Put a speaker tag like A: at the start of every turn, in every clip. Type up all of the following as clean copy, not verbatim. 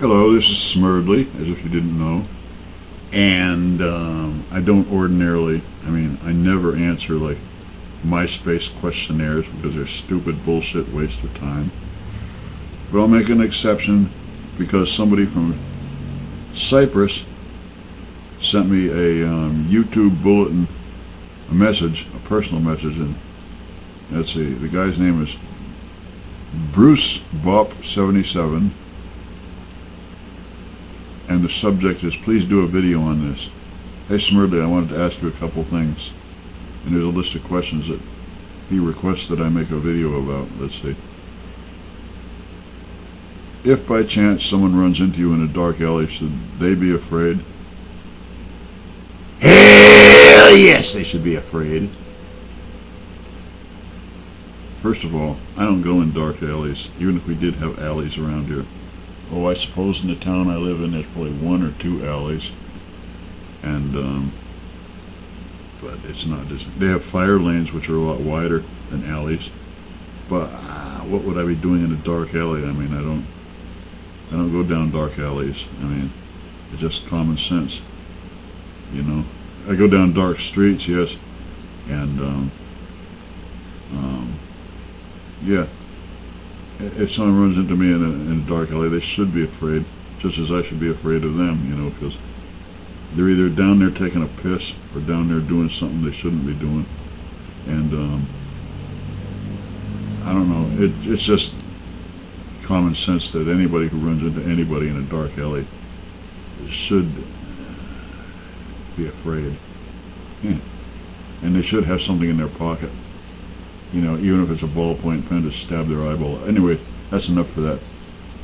A: Hello, this is Smerdley, as if you didn't know. And I don't ordinarily, I never answer like MySpace questionnaires because they're stupid bullshit waste of time. But I'll make an exception because somebody from Cyprus sent me a YouTube bulletin, a message, a personal message, and let's see, the guy's name is brucebop77. And the subject is, please do a video on this. Hey Smerdley, I wanted to ask you a couple things. And there's a list of questions that he requests that I make a video about. Let's see. If by chance someone runs into you in a dark alley, should they be afraid? Hell yes, they should be afraid. First of all, I don't go in dark alleys, even if we did have alleys around here. Oh, I suppose in the town I live in, there's probably one or two alleys, and but it's not just. They have fire lanes which are a lot wider than alleys. But what would I be doing in a dark alley? I don't go down dark alleys. It's just common sense, you know. I go down dark streets, yes, and yeah. If someone runs into me in a dark alley, they should be afraid, just as I should be afraid of them, you know, because they're either down there taking a piss or down there doing something they shouldn't be doing. And I don't know, it's just common sense that anybody who runs into anybody in a dark alley should be afraid. Yeah. And they should have something in their pocket. You know, even if it's a ballpoint pen to stab their eyeball. Anyway, that's enough for that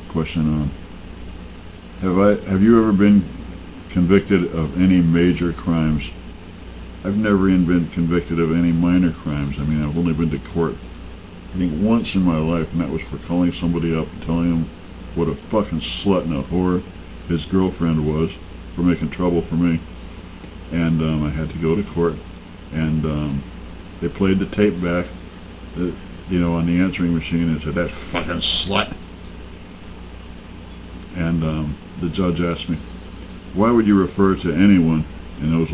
A: question. Have you ever been convicted of any major crimes? I've never even been convicted of any minor crimes. I've only been to court, I think, once in my life, and that was for calling somebody up and telling him what a fucking slut and a whore his girlfriend was for making trouble for me. And I had to go to court, and they played the tape back, you know, on the answering machine, and said, "That fucking slut." And the judge asked me, "Why would you refer to anyone in that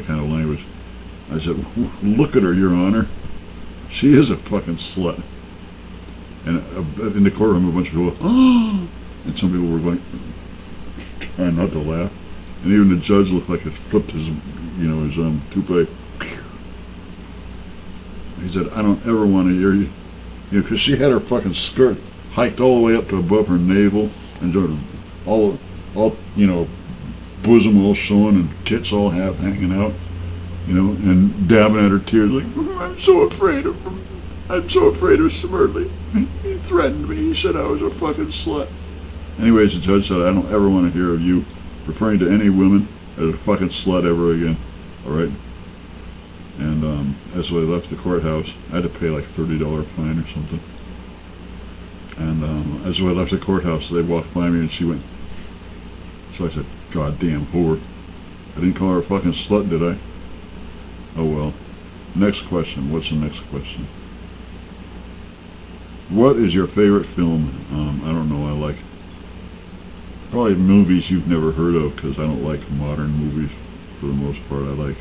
A: kind of language?" I said, "Look at her, Your Honor. She is a fucking slut." And in the courtroom, a bunch of people, "Oh!" And some people were going, trying not to laugh. And even the judge looked like it flipped his toupee. He said, "I don't ever want to hear you," because she had her fucking skirt hiked all the way up to above her navel, and all bosom all showing and tits all half hanging out, you know, and dabbing at her tears like, I'm so afraid of Smerdley. He threatened me. He said I was a fucking slut." Anyways, the judge said, "I don't ever want to hear of you referring to any women as a fucking slut ever again. All right?" And as I left the courthouse, I had to pay like $30 fine or something. And as I left the courthouse, they walked by me and she went. So I said, "Goddamn whore. I didn't call her a fucking slut, did I?" Oh well. Next question. What's the next question? What is your favorite film? I don't know. I like probably movies you've never heard of, because I don't like modern movies for the most part. I like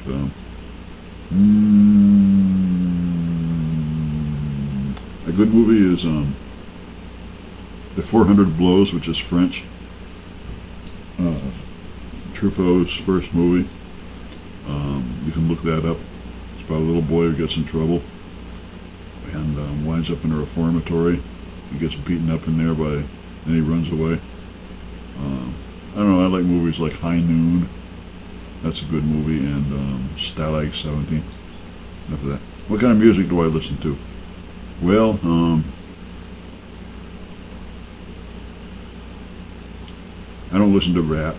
A: a good movie is The 400 Blows, which is French. Truffaut's first movie. You can look that up. It's about a little boy who gets in trouble and winds up in a reformatory. He gets beaten up in there and he runs away. I don't know, I like movies like High Noon. That's a good movie, and Stalag 17. Enough of that. What kind of music do I listen to? Well, I don't listen to rap.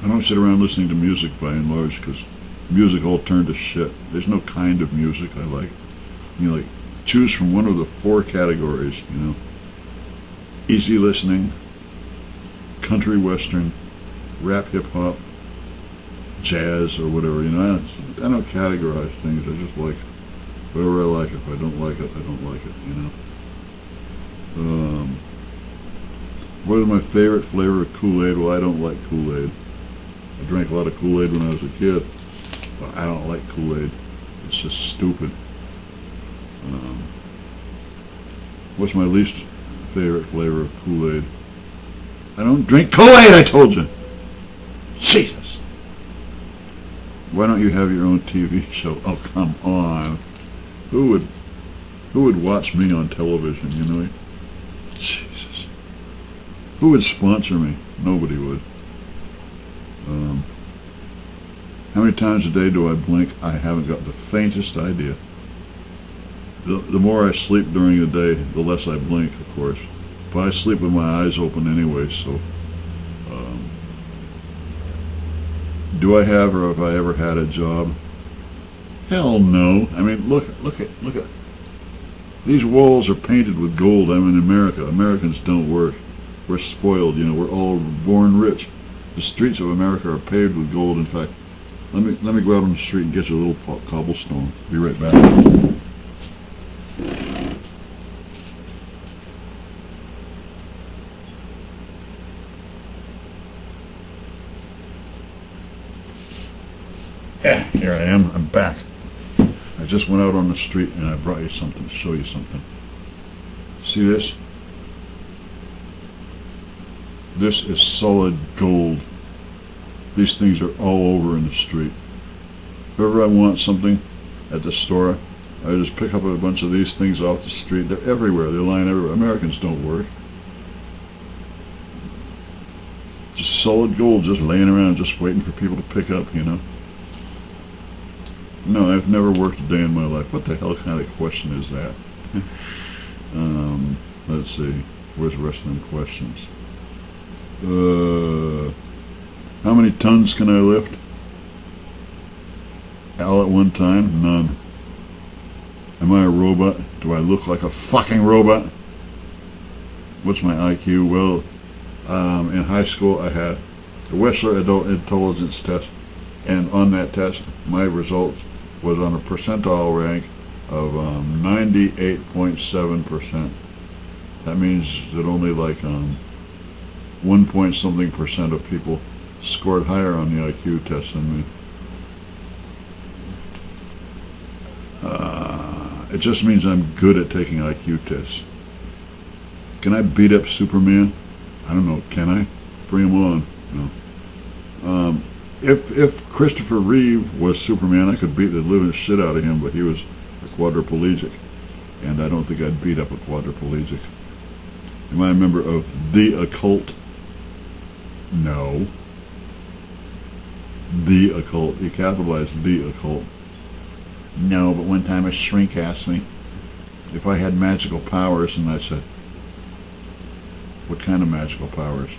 A: I don't sit around listening to music by and large, because music all turned to shit. There's no kind of music I like. Like, choose from one of the 4 categories, you know. Easy listening, country western, rap hip hop, jazz, or whatever, you know. I don't categorize things. I just like whatever I like. If I don't like it, I don't like it, you know. What is my favorite flavor of Kool-Aid? Well, I don't like Kool-Aid. I drank a lot of Kool-Aid when I was a kid, but I don't like Kool-Aid. It's just stupid. What's my least favorite flavor of Kool-Aid? I don't drink Kool-Aid, I told you! Jesus! Why don't you have your own TV show? Oh, come on. Who would watch me on television, you know? Jesus. Who would sponsor me? Nobody would. How many times a day do I blink? I haven't got the faintest idea. The more I sleep during the day, the less I blink, of course. But I sleep with my eyes open anyway, so... do I have or have I ever had a job? Hell no. I mean, look at. These walls are painted with gold. I'm in America. Americans don't work. We're spoiled, you know. We're all born rich. The streets of America are paved with gold. In fact, let me go out on the street and get you a little cobblestone. Be right back. Yeah, here I am. I'm back. I just went out on the street and I brought you something to show you something. See this? This is solid gold. These things are all over in the street. If ever I want something at the store, I just pick up a bunch of these things off the street. They're everywhere. They're lying everywhere. Americans don't work. Just solid gold just laying around, just waiting for people to pick up, you know. No, I've never worked a day in my life. What the hell kind of question is that? Let's see. Where's the rest of them questions? How many tons can I lift? All at one time? None. Am I a robot? Do I look like a fucking robot? What's my IQ? Well, in high school I had the Whistler Adult Intelligence Test, and on that test my results was on a percentile rank of 98.7%. That means that only like 1 point something percent of people scored higher on the IQ test than me. It just means I'm good at taking IQ tests. Can I beat up Superman? I don't know. Can I? Bring him on. No. If Christopher Reeve was Superman, I could beat the living shit out of him, but he was a quadriplegic, and I don't think I'd beat up a quadriplegic. Am I a member of the occult? No. The occult. You capitalize the occult. No, but one time a shrink asked me if I had magical powers, and I said, what kind of magical powers?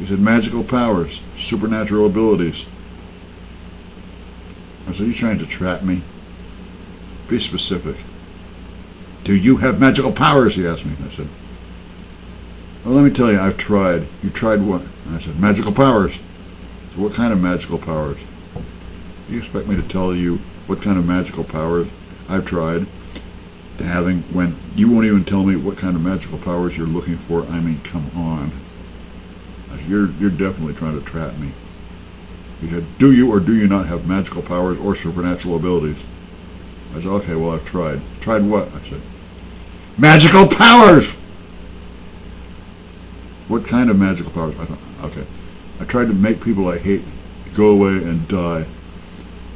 A: He said, magical powers, supernatural abilities. I said, are you trying to trap me? Be specific. Do you have magical powers? He asked me. I said, well, let me tell you, I've tried. You tried what? And I said, magical powers. So what kind of magical powers? Do you expect me to tell you what kind of magical powers I've tried having when you won't even tell me what kind of magical powers you're looking for? I mean, come on. You're definitely trying to trap me. He said, do you or do you not have magical powers or supernatural abilities? I said, okay, well, I've tried. Tried what? I said, magical powers! What kind of magical powers? I thought, okay. I tried to make people I hate go away and die.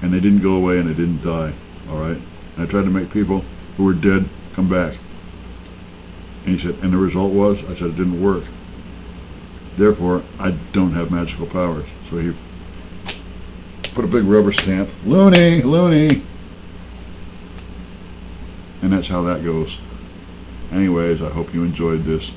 A: And they didn't go away and they didn't die. Alright? And I tried to make people who were dead come back. And he said, and the result was? I said, it didn't work. Therefore, I don't have magical powers. So he put a big rubber stamp. Loony! Loony! And that's how that goes. Anyways, I hope you enjoyed this.